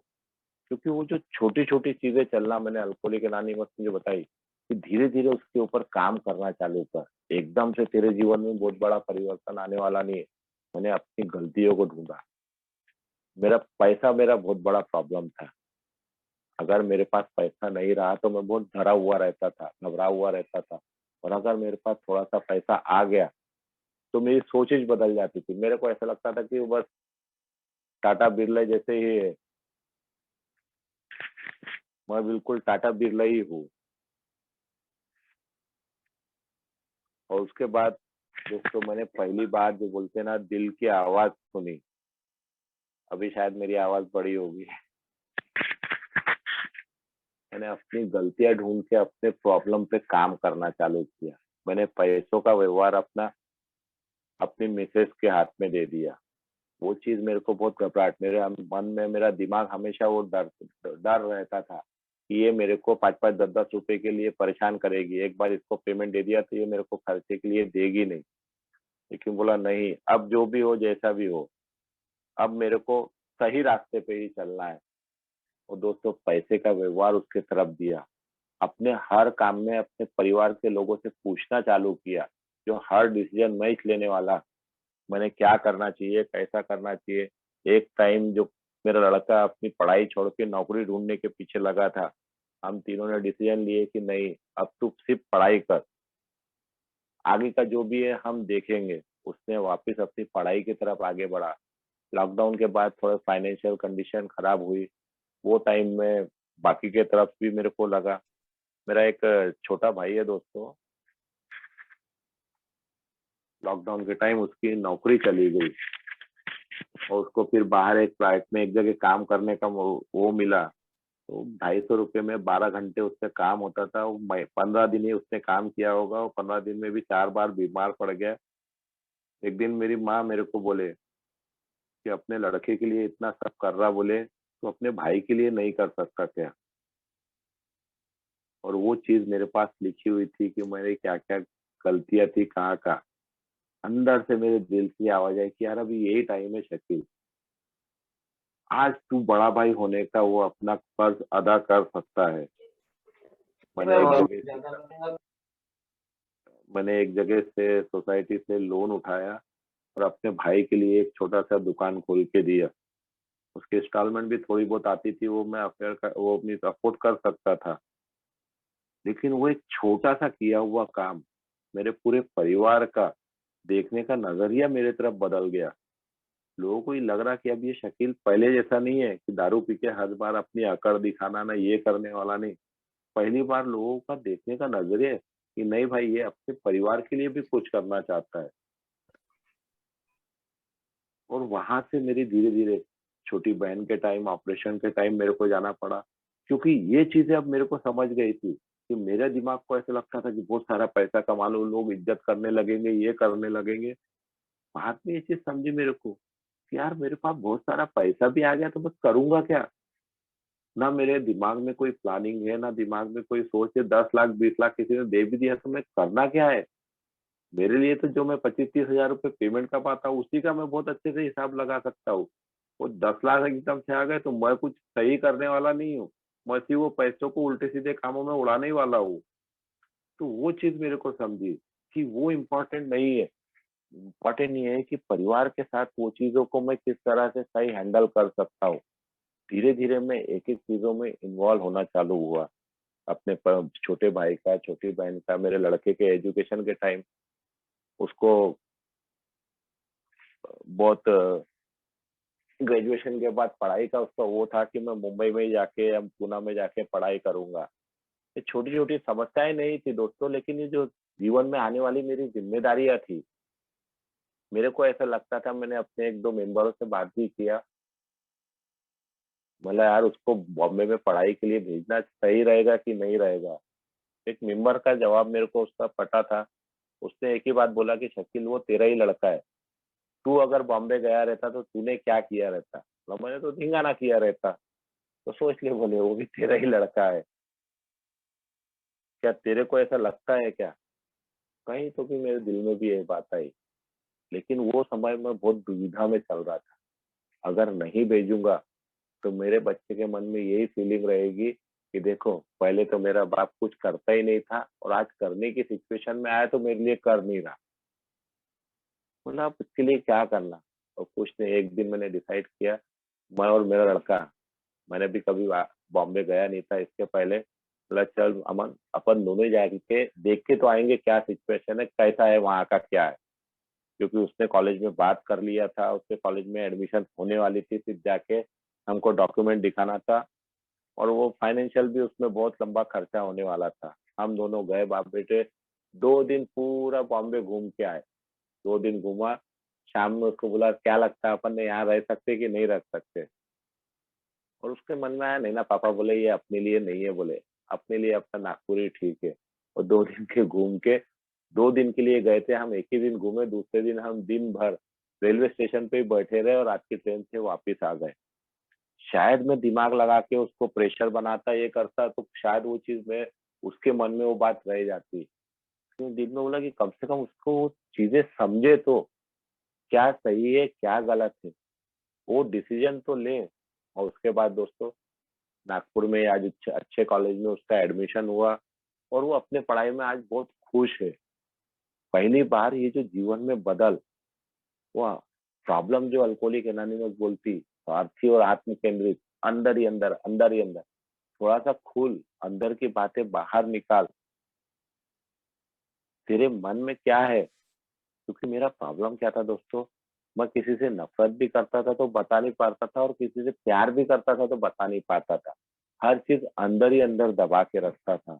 क्योंकि वो जो छोटी छोटी चीजें चलना, मैंने अल्कोहलिक एनोनिमस में जो बताई कि धीरे धीरे उसके ऊपर काम करना चालू कर, एकदम से तेरे जीवन में बहुत बड़ा परिवर्तन आने वाला नहीं है। मैंने अपनी गलतियों को ढूंढा। मेरा पैसा मेरा बहुत बड़ा प्रॉब्लम था। अगर मेरे पास पैसा नहीं रहा तो मैं बहुत डरा हुआ रहता था, घबरा हुआ रहता था। और अगर मेरे पास थोड़ा सा पैसा आ गया तो मेरी सोच ही बदल जाती थी। मेरे को ऐसा लगता था कि वो बस टाटा बिरला जैसे ही है, मैं बिल्कुल टाटा बिरला ही हूँ। और उसके बाद दोस्तों मैंने पहली बार जो बोलते हैं ना दिल की आवाज सुनी। अभी शायद मेरी आवाज बड़ी होगी। मैंने अपनी गलतियां ढूंढ के अपने प्रॉब्लम पे काम करना चालू किया। मैंने पैसों का व्यवहार अपना अपनी मिसेज के हाथ में दे दिया। वो चीज मेरे को बहुत घबराहट, मेरे मन में मेरा दिमाग हमेशा वो डर डर रहता था कि ये मेरे को 5-5 10-10 रुपए के लिए परेशान करेगी। एक बार इसको पेमेंट दे दिया तो ये मेरे को खर्चे के लिए देगी नहीं। लेकिन बोला नहीं, अब जो भी हो जैसा भी हो, अब मेरे को सही रास्ते पे ही चलना है। और दोस्तों पैसे का व्यवहार उसके तरफ दिया। अपने हर काम में अपने परिवार के लोगों से पूछना चालू किया। जो हर डिसीजन मैं ही लेने वाला, मैंने क्या करना चाहिए, कैसा करना चाहिए। एक टाइम जो मेरा लड़का अपनी पढ़ाई छोड़ के नौकरी ढूंढने के पीछे लगा था, हम तीनों ने डिसीजन लिए कि नहीं, अब तू सिर्फ पढ़ाई कर, आगे का जो भी है हम देखेंगे। उसने वापस अपनी पढ़ाई की तरफ आगे बढ़ा। लॉकडाउन के बाद थोड़ा फाइनेंशियल कंडीशन खराब हुई। वो टाइम में बाकी के तरफ भी मेरे को लगा। मेरा एक छोटा भाई है दोस्तों, लॉकडाउन के टाइम उसकी नौकरी चली गई और उसको फिर बाहर एक फ्लाइट में एक जगह काम करने का वो मिला। तो 250 रुपये में 12 घंटे उससे काम होता था। वो 15 दिन ही उसने काम किया होगा, वो 15 दिन में भी 4 बार बीमार पड़ गया। एक दिन मेरी माँ मेरे को बोले कि अपने लड़के के लिए इतना सब कर रहा, बोले तो अपने भाई के लिए नहीं कर सकता क्या। और वो चीज मेरे पास लिखी हुई थी कि मैंने क्या क्या गलतियां थी, कहाँ का। अंदर से मेरे दिल की आवाज आई कि यार अभी यही टाइम है शकील, आज तू बड़ा भाई होने का वो अपना फर्ज अदा कर सकता है। मैंने एक जगह से मैंने एक जगह से सोसाइटी से लोन उठाया और अपने भाई के लिए एक छोटा सा दुकान खोल के दिया। उसकी इंस्टॉलमेंट भी थोड़ी बहुत आती थी, वो मैं वो अपनी अफोर्ड कर सकता था। लेकिन वो एक छोटा सा किया हुआ काम मेरे पूरे परिवार का देखने का नजरिया मेरे तरफ बदल गया। लोगों को ये लग रहा कि अब ये शकील पहले जैसा नहीं है कि दारू पी के हर बार अपनी अकड़ दिखाना, ना ये करने वाला नहीं। पहली बार लोगों का देखने का नजरिया है कि नहीं भाई, ये अपने परिवार के लिए भी कुछ करना चाहता है। और वहां से मेरी धीरे धीरे छोटी बहन के टाइम, ऑपरेशन के टाइम मेरे को जाना पड़ा। क्योंकि ये चीजें अब मेरे को समझ गई थी कि मेरे दिमाग को ऐसा लगता था कि बहुत सारा पैसा कमा लो, लोग इज्जत करने लगेंगे, ये करने लगेंगे। बाद में ये चीज समझी मेरे को कि यार मेरे पास बहुत सारा पैसा भी आ गया तो बस करूंगा क्या। ना मेरे दिमाग में कोई प्लानिंग है, ना दिमाग में कोई सोच है। 10 लाख 20 लाख किसी ने दे भी दिया तो मैं करना क्या है। मेरे लिए तो जो मैं 25-30 हजार रुपये पेमेंट का पाता हूँ उसी का मैं बहुत अच्छे से हिसाब लगा सकता हूँ। वो 10 लाख एकदम से आ गए तो मैं कुछ सही करने वाला नहीं हूँ। मैं सिर्फ वो पैसों को उल्टे-सीधे कामों में उड़ाने ही वाला हूँ। तो वो चीज़ मेरे को समझी कि वो इम्पोर्टेंट नहीं है। इम्पोर्टेंट ये है कि परिवार के साथ वो चीज़ों को मैं किस तरह से सही हैंडल कर सकता हूँ। धीरे-धीरे मैं एक-एक चीज़ों में इन्वॉल्व होना चालू हुआ। अपने छोटे भाई का, छोटी बहन का, मेरे लड़के के एजुकेशन के टाइम उसको बहुत ग्रेजुएशन के बाद पढ़ाई का उसका वो था कि मैं मुंबई में ही जाके या पूना में जाके पढ़ाई करूँगा। ये छोटी-छोटी समस्याएँ नहीं थी दोस्तों, लेकिन ये जो जीवन में आने वाली मेरी ज़िम्मेदारियाँ थी, मेरे को ऐसा लगता था मैंने अपने 1-2 मेंबरों से बात भी किया, बोला यार उसको बॉम्बे में पढ़ाई के लिए भेजना सही रहेगा कि नहीं रहेगा? एक मेंबर का जवाब मेरे को उसका पटा था। उसने एक ही बात बोला कि शकील वो तेरा ही लड़का है। तू अगर बॉम्बे गया रहता तो तूने क्या किया रहता? बोला मैंने तो धिंगाना किया रहता। तो सोच ले बोले वो भी तेरा ही लड़का है। क्या तेरे को ऐसा लगता है क्या? कहीं तो भी मेरे दिल में भी ये बात आई। लेकिन वो समय मैं बहुत दुविधा में चल रहा था। अगर नहीं भेजूँगा तो मेरे बच्चे के मन में यही फीलिंग रहेगी कि देखो पहले तो मेरा बाप कुछ करता ही नहीं था और आज करने की सिचुएशन में आया तो मेरे लिए कर नहीं रहा। बोला अब इसके लिए क्या करना? और कुछ नहीं, एक दिन मैंने डिसाइड किया, मैं और मेरा लड़का, मैंने भी कभी बॉम्बे गया नहीं था इसके पहले। बोला चल अमन अपन दोनों ही जाके देख के तो आएँगे क्या सिचुएशन है, कैसा है वहाँ का क्या है? क्योंकि उसने कॉलेज में बात कर लिया था, उसके कॉलेज में एडमिशन होने वाली थी, सिर्फ जाके हमको डॉक्यूमेंट दिखाना था और वो फाइनेंशियल भी उसमें बहुत लंबा खर्चा होने वाला था। हम दोनों गए बाप-बेटे, 2 दिन पूरा बॉम्बे घूम के आए। 2 दिन घूमा, शाम में उसको बोला क्या लगता है अपन यहाँ रह सकते कि नहीं रह सकते? और उसके मन में आया नहीं ना पापा, बोले ये अपने लिए नहीं है बोले, अपने लिए अपना नागपुर ही ठीक है। और 2 दिन के घूम के 2 दिन के लिए गए थे हम, एक ही दिन घूमे, दूसरे दिन हम दिन भर रेलवे स्टेशन पे ही बैठे रहे और रात की ट्रेन से वापिस आ गए। शायद मैं दिमाग लगा के उसको प्रेशर बनाता, ये करता तो शायद वो चीज़ में उसके मन में वो बात रह जाती। फिर दिन में बोला कि कम से कम उसको वो चीज़ें समझे तो, क्या सही है, क्या गलत है, वो डिसीज़न तो ले। और उसके बाद दोस्तों नागपुर में आज अच्छे अच्छे कॉलेज में उसका एडमिशन हुआ और वो अपने पढ़ाई में आज बहुत खुश है। पहली बार ये जो जीवन में बदल हुआ, प्रॉब्लम जो अल्कोहलिक एनोनिमस बोलती, स्वार्थी और आत्म केंद्रित, अंदर ही अंदर, थोड़ा-सा खुल, अंदर की बातें बाहर निकाल, तेरे मन में क्या है? क्योंकि मेरा प्रॉब्लम क्या था दोस्तों, मैं किसी से नफ़रत भी करता था तो बता नहीं पाता था और किसी से प्यार भी करता था तो बता नहीं पाता था। हर चीज़ अंदर ही अंदर दबा के रखता था।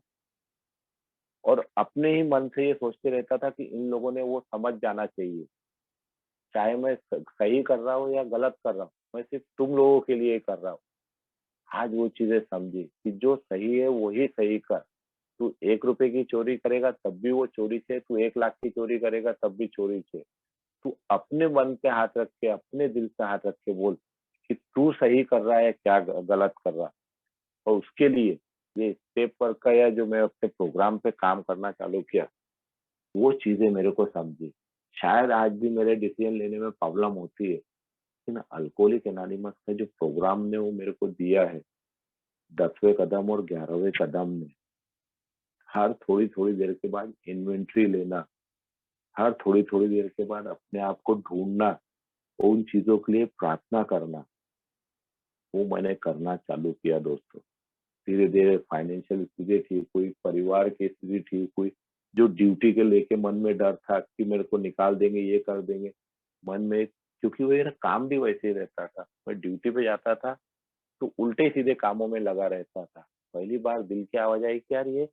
और अपने ही मन से ये सोचते रहता था कि इन लोगों ने वो समझ जाना चाहिए। चाहे मैं सही कर रहा हूँ या गलत कर रहा हूँ, मैं सिर्फ़ तुम लोगों के लिए ही कर रहा हूँ। आज वो चीज़ें समझी कि जो सही है वही सही कर। तू ₹1 की चोरी करेगा तब भी वो चोरी छे, तू 1 लाख की चोरी करेगा तब भी चोरी छे। तू अपने मन पे हाथ रख के, अपने दिल पे हाथ रख के बोल कि तू सही कर रहा है, क्या गलत कर रहा है। और उसके लिए ये स्टेप वर्क का या जो मैं अपने प्रोग्राम पे काम करना चालू किया, वो चीज़ें मेरे को समझी। शायद आज भी मेरे डिसीज़न लेने में प्रॉब्लम होती है, लेकिन अल्कोहलिक एनोनिमस का जो प्रोग्राम ने वो मेरे को दिया है, 10वें कदम और 11वें कदम में, हर थोड़ी-थोड़ी देर के बाद इन्वेंटरी लेना, हर थोड़ी-थोड़ी देर के बाद अपने आप को ढूँढना, उन चीज़ों के लिए प्रार्थना करना, वो मैंने करना चालू किया दोस्तों। धीरे-धीरे फाइनेंशियल स्थिति ठीक हुई, परिवार की स्थिति ठीक हुई, जो ड्यूटी के लेके मन में डर था कि मेरे को निकाल देंगे, ये कर देंगे, मन में क्योंकि वो मेरा काम भी वैसे ही रहता था। मैं ड्यूटी पे जाता था, तो उल्टे-सीधे कामों में लगा रहता था। पहली बार दिल की आवाज़ आई कि यार ये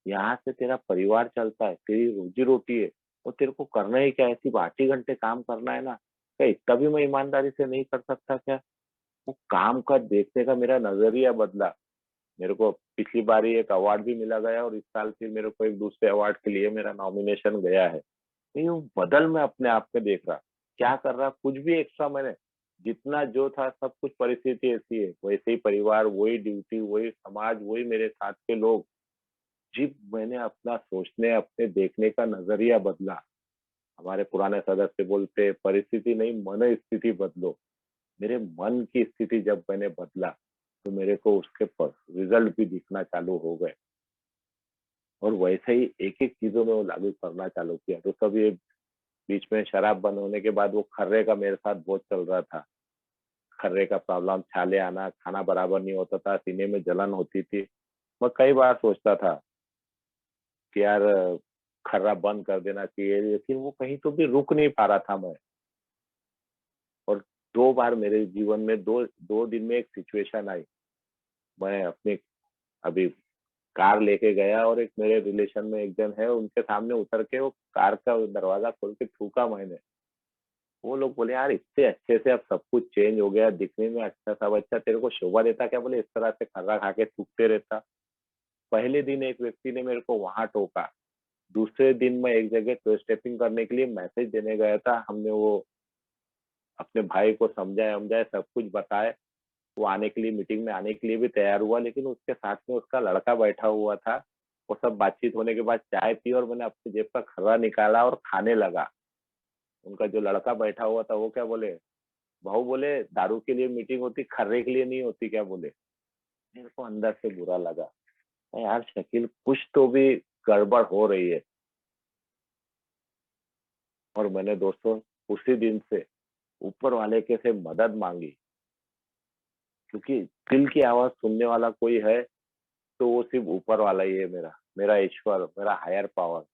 यहाँ से तेरा परिवार चलता है, तेरी रोज़ी-रोटी है और तेरे को करना ही क्या है? सिर्फ 8 ही घंटे काम करना है ना, क्या इतना भी मैं ईमानदारी से नहीं कर सकता क्या? वो काम का देखने का मेरा नज़रिया बदला। मेरे को पिछली बार ही एक अवार्ड भी मिला गया और इस साल फिर मेरे को एक दूसरे अवार्ड के लिए मेरा नॉमिनेशन गया है। नहीं वो बदल मैं अपने आप में देख रहा। क्या कर रहा कुछ भी एक्स्ट्रा मैंने जितना जो था सब कुछ परिस्थिति ऐसी है, वैसे ही परिवार, वही ड्यूटी, वही समाज, वही मेरे साथ के लोग। जी मैंने अपना सोचने, अपने देखने का नज़रिया बदला। हमारे पुराने सदस्य बोलते परिस्थिति नहीं मन स्थिति बदलो। मेरे मन की स्थिति जब मैंने बदला, तो मेरे को उसके रिजल्ट भी दिखना चालू हो गए। और वैसे ही एक-एक चीज़ों में वो लागू करना चालू किया। तो तब ये बीच में शराब बंद होने के बाद वो खर्रे का मेरे साथ बहुत चल रहा था। खर्रे का प्रॉब्लम, छाले आना, खाना बराबर नहीं होता था, सीने में जलन होती थी। मैं कई बार सोचता था कि यार खर्रा बंद कर देना चाहिए, लेकिन वो कहीं तो भी रुक नहीं पा रहा था मैं। और 2 बार मेरे जीवन में 2 दिन में एक सिचुएशन आई। मैं अपनी अभी कार लेके गया और एक मेरे रिलेशन में एक जन है, उनके सामने उतर के वो कार का दरवाज़ा खोल के थूका मैंने। वो लोग बोले, "यार इतने अच्छे से अब सब कुछ चेंज हो गया, दिखने में अच्छा सब अच्छा, तेरे को शोभा देता क्या?" बोले, "इस तरह से खर्रा खा के थूकते रहता।" पहले दिन एक व्यक्ति ने मेरे को वहाँ टोका। दूसरे दिन मैं एक जगह टो स्टेपिंग करने के लिए मैसेज देने गया था। हमने वो अपने भाई को समझाया-वमझाया, सब कुछ बताए। वो आने के लिए मीटिंग में आने के लिए भी तैयार हुआ, लेकिन उसके साथ में उसका लड़का बैठा हुआ था। वो सब बातचीत होने के बाद चाय पी और मैंने अपनी जेब का खर्रा निकाला और खाने लगा। उनका जो लड़का बैठा हुआ था वो क्या बोले, "भाऊ बोले दारू के लिए मीटिंग होती, खर्रे के लिए नहीं होती क्या?" बोले। मेरे को अंदर से बुरा लगा। यार शकील कुछ तो भी गड़बड़ हो रही है। और मैंने दोस्तों उसी दिन से ऊपर वाले के से मदद माँगी, क्योंकि दिल की आवाज़ सुनने वाला कोई है, तो वो सिर्फ़ ऊपर वाला ही है मेरा। मेरा ईश्वर, मेरा हायर पावर।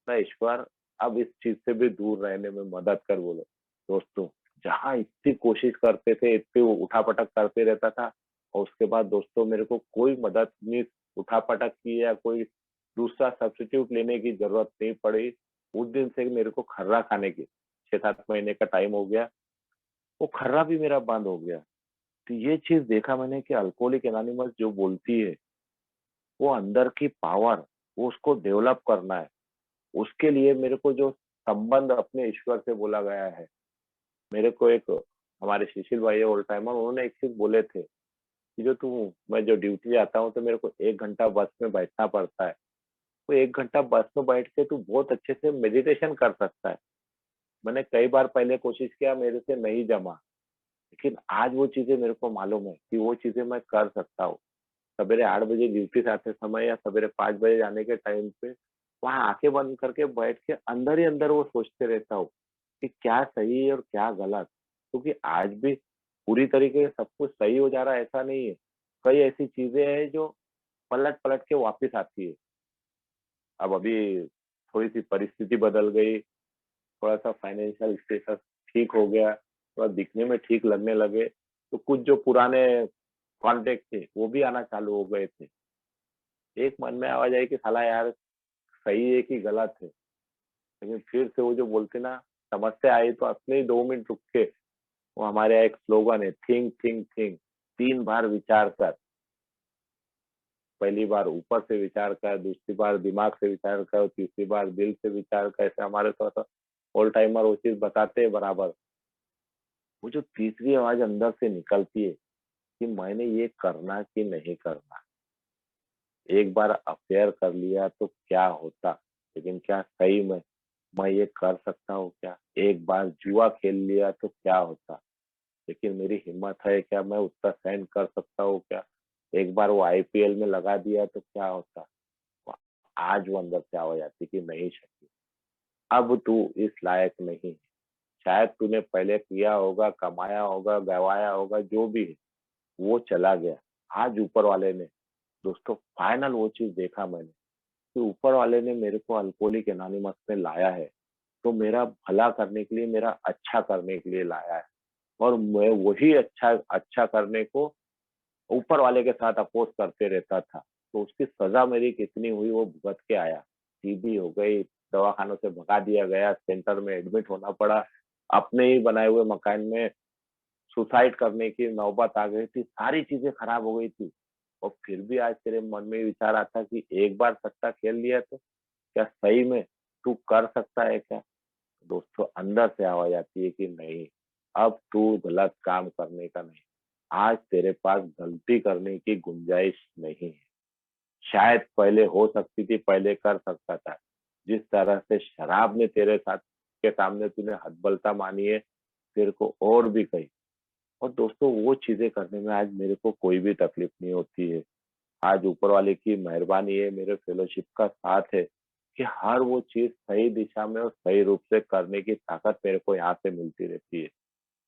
मैं ईश्वर अब इस चीज़ से भी दूर रहने में मदद कर बोले। दोस्तों, जहाँ इतनी कोशिश करते थे, इतनी उठा-पटक करते रहता था और उसके बाद दोस्तों मेरे को कोई मदद नहीं, उठा-पटक की या कोई दूसरा सब्स्टिट्यूट लेने की ज़रूरत नहीं पड़ी। उस दिन से मेरे को खर्रा खाने की 6-7 महीने का टाइम हो गया, वो खर्रा भी मेरा बंद हो गया। तो ये चीज़ देखा मैंने कि अल्कोहलिक एनोनिमस जो बोलती है, वो अंदर की पावर, वो उसको डेवलप करना है। उसके लिए मेरे को जो संबंध अपने ईश्वर से बोला गया है, मेरे को एक हमारे सुशील भाई है ओल्ड टाइमर, उन्होंने एक चीज़ बोले थे कि जो तू मैं जो ड्यूटी जाता हूँ तो मेरे को 1 घंटा बस में बैठना पड़ता है। तो 1 घंटा बस में बैठ के तू बहुत अच्छे से मेडिटेशन कर सकता है। मैंने कई बार पहले कोशिश किया, मेरे से नहीं जमा, लेकिन आज वो चीज़ें मेरे को मालूम है कि वो चीज़ें मैं कर सकता हूँ। सवेरे 8 बजे ड्यूटी से आते समय या सवेरे 5 बजे जाने के टाइम पे वहाँ आँखें बंद करके बैठ के अंदर ही अंदर वो सोचते रहता हूँ कि क्या सही है और क्या गलत। क्योंकि आज भी पूरी तरीके से सब कुछ सही हो जा रहा है ऐसा नहीं है। कई ऐसी चीज़ें हैं जो पलट-पलट के वापस आती है। अब अभी थोड़ी-सी परिस्थिति बदल गई, थोड़ा-सा फाइनेंशियल स्टेटस ठीक हो गया, थोड़ा दिखने में ठीक लगने लगे, तो कुछ जो पुराने कॉन्टैक्ट थे, वो भी आना चालू हो गए थे। एक मन में आवाज़ आई कि साला यार सही है कि गलत है? लेकिन फिर से वो जो बोलते ना, समस्या आई तो अपने ही 2 मिनट रुक के, वो हमारे यहाँ एक स्लोगन है, थिंक, थिंक, थिंक, 3 बार विचार कर। पहली बार ऊपर से विचार कर, दूसरी बार दिमाग से विचार कर, तीसरी बार दिल से विचार कर। ऐसे हमारे थोड़ा-सा ओल्ड टाइमर वो चीज़ बताते हैं बराबर। वो जो तीसरी आवाज़ अंदर से निकलती है कि मैंने ये करना कि नहीं करना। एक बार अफेयर कर लिया तो क्या होता? लेकिन क्या सही में मैं ये कर सकता हूँ क्या? एक बार जुआ खेल लिया तो क्या होता? लेकिन मेरी हिम्मत है क्या? मैं उतना सहन कर सकता हूँ क्या? एक बार वो आईपीएल में लगा दिया तो क्या होता? व आज वो अंदर से आवाज़ आती कि नहीं शक्ति, अब तू इस लायक नहीं है। शायद तूने पहले किया होगा, कमाया होगा, गँवाया होगा, जो भी है, वो चला गया। आज ऊपर वाले ने दोस्तों फाइनल वो चीज़ देखा मैंने कि ऊपर वाले ने मेरे को अल्कोहलिक एनोनिमस में लाया है, तो मेरा भला करने के लिए, मेरा अच्छा करने के लिए लाया है। और मैं वही अच्छा अच्छा करने को ऊपर वाले के साथ अपोज़ करते रहता था। तो उसकी सज़ा मेरी कितनी हुई वो भुगत के आया। टीबी हो गई, दवाखानों से भगा दिया गया, सेंटर में एडमिट होना पड़ा। अपने ही बनाए हुए मकान में सुसाइड करने की नौबत आ गई थी, सारी चीज़ें खराब हो गई थी। और फिर भी आज तेरे मन में विचार आता कि एक बार सट्टा खेल लिया तो क्या सही में तू कर सकता है क्या? दोस्तों अंदर से आवाज़ आती है कि नहीं, अब तू गलत काम करने का नहीं। आज तेरे पास गलती करने की गुंजाइश नहीं है। शायद पहले हो सकती थी, पहले कर सकता था। जिस तरह से शराब ने तेरे साथ के सामने तूने हतबलता मानी है, तेरे को और भी कही। और दोस्तों वो चीज़ें करने में आज मेरे को कोई भी तकलीफ नहीं होती है। आज ऊपर वाले की मेहरबानी है, मेरे फेलोशिप का साथ है कि हर वो चीज़ सही दिशा में और सही रूप से करने की ताकत मेरे को यहाँ से मिलती रहती है।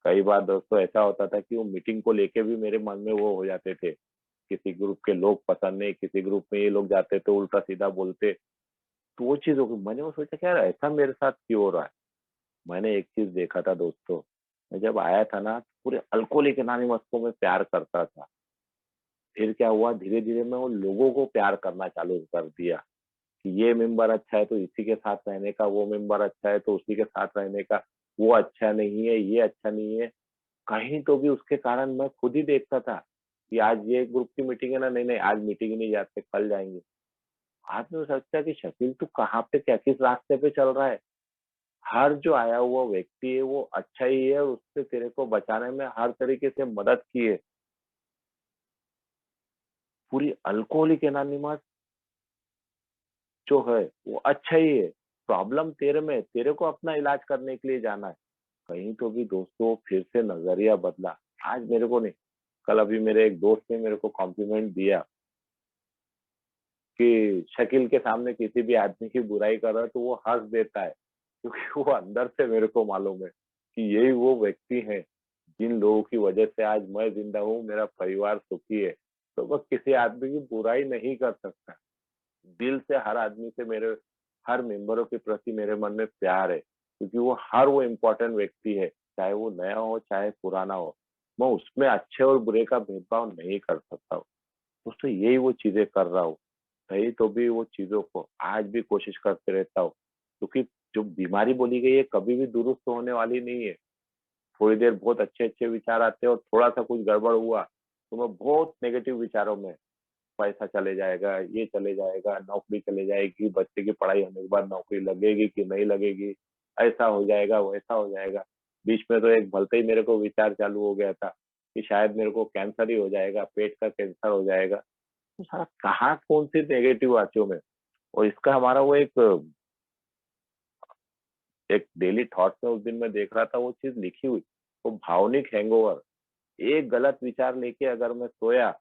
कई बार दोस्तों ऐसा होता था कि वो मीटिंग को लेके भी मेरे मन में वो हो जाते थे, किसी ग्रुप के लोग पसंद नहीं, किसी ग्रुप में ये लोग जाते तो उल्टा-सीधा बोलते, तो वो चीज़ हो गई। मैंने वो सोचा कि यार ऐसा मेरे साथ क्यों हो रहा है? मैंने एक चीज़ देखा था दोस्तों, मैं जब आया था ना, पूरे अल्कोहलिक एनोनिमस को मैं प्यार करता था। फिर क्या हुआ धीरे-धीरे मैं उन लोगों को प्यार करना चालू कर दिया, कि ये मेंबर अच्छा है तो इसी के साथ रहने का, वो मेंबर अच्छा है तो उसी के साथ रहने का, वो अच्छा नहीं है, ये अच्छा नहीं है। कहीं तो भी उसके कारण मैं खुद ही देखता था, कि आज ये ग्रुप की मीटिंग है ना, नहीं, नहीं आज मीटिंग ही नहीं जाते, कल जाएँगे। बाद में सोचा कि शकील तू कहाँ पे क्या किस रास्ते पे चल रहा है? हर जो आया हुआ व्यक्ति है वो अच्छा ही है और उससे तेरे को बचाने में हर तरीके से मदद की है। पूरी अल्कोहलिक एनोनिमस जो है वो अच्छा ही है। प्रॉब्लम तेरे में है, तेरे को अपना इलाज करने के लिए जाना है। कहीं तो भी दोस्तों फिर से नज़रिया बदला। आज मेरे को नहीं, कल अभी मेरे एक दोस्त ने मेरे को कॉम्प्लीमेंट दिया कि शकील के सामने किसी भी आदमी की बुराई कर रहा है तो वो हँस देता है। क्योंकि वो अंदर से मेरे को मालूम है कि यही वो व्यक्ति हैं, जिन लोगों की वजह से आज मैं ज़िंदा हूँ, मेरा परिवार सुखी है। तो मैं किसी आदमी की बुराई नहीं कर सकता। दिल से हर आदमी से मेरे हर मेंबरों के प्रति मेरे मन में प्यार है, क्योंकि वो हर वो इम्पोर्टेंट व्यक्ति है, चाहे वो नया हो, चाहे पुराना हो। मैं उसमें अच्छे और बुरे का भेदभाव नहीं कर सकता हूँ। दोस्तों यही वो चीज़ें कर रहा हूँ। कहीं तो भी वो चीज़ों को आज भी कोशिश करते रहता हूँ, क्योंकि जो बीमारी बोली गई है कभी भी दुरुस्त होने वाली नहीं है। थोड़ी देर बहुत अच्छे-अच्छे विचार आते हैं और थोड़ा-सा कुछ गड़बड़ हुआ, तो मैं बहुत नेगेटिव विचारों में पैसा चले जाएगा, ये चले जाएगा, नौकरी चले जाएगी, बच्चे की पढ़ाई होने के बाद नौकरी लगेगी कि नहीं लगेगी, ऐसा हो जाएगा, वैसा हो जाएगा। बीच में तो एक भलते ही मेरे को विचार चालू हो गया था कि शायद मेरे को कैंसर ही हो जाएगा, पेट का कैंसर हो जाएगा। तो साला कहाँ कौन-सी नेगेटिव बातों में और इसका हमारा वो एक डेली थॉट्स में उस दिन मैं देख रहा था वो चीज़ लिखी हुई, वो भावनिक हैंगओवर। एक गलत विचार लेके अगर मैं सोया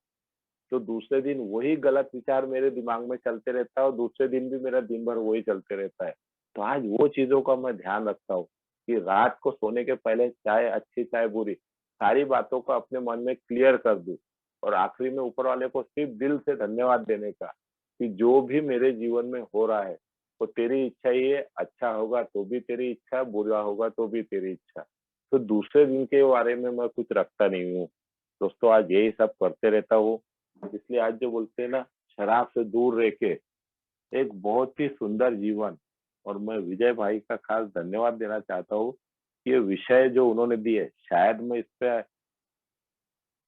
तो दूसरे दिन वही गलत विचार मेरे दिमाग में चलते रहता है और दूसरे दिन भी मेरा दिन भर वही चलते रहता है। तो आज वो चीज़ों का मैं ध्यान रखता हूँ कि रात को सोने के पहले चाहे अच्छी चाहे बुरी, सारी बातों को अपने मन में क्लियर कर दूँ और आखिरी में ऊपर वाले को सिर्फ़ दिल से धन्यवाद देने का, कि जो भी मेरे जीवन में हो रहा है, वो तेरी इच्छा ही है, अच्छा होगा तो भी तेरी इच्छा, बुरा होगा तो भी तेरी इच्छा। तो दूसरे दिन के बारे में मैं कुछ रखता नहीं हूँ। दोस्तों आज यही सब करते रहता हूँ। इसलिए आज जो बोलते हैं ना, शराब से दूर रह के एक बहुत ही सुंदर जीवन और मैं विजय भाई का खास धन्यवाद देना चाहता हूँ, कि ये विषय जो उन्होंने दिए, शायद मैं इस पे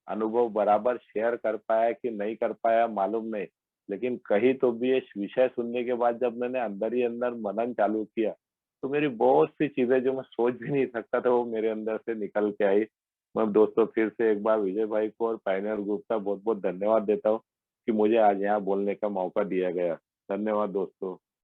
अनुभव बराबर शेयर कर पाया कि नहीं कर पाया मालूम नहीं। लेकिन कहीं तो भी ये विषय सुनने के बाद जब मैंने अंदर ही अंदर मनन चालू किया, तो मेरी बहुत सी चीज़ें जो मैं सोच भी नहीं सकता था वो मेरे अंदर से निकल के आई। मैं दोस्तों फिर से एक बार विजय भाई को और पायनियर ग्रुप का बहुत-बहुत धन्यवाद देता हूँ, कि मुझे आज यहाँ बोलने का मौका दिया गया। धन्यवाद दोस्तों।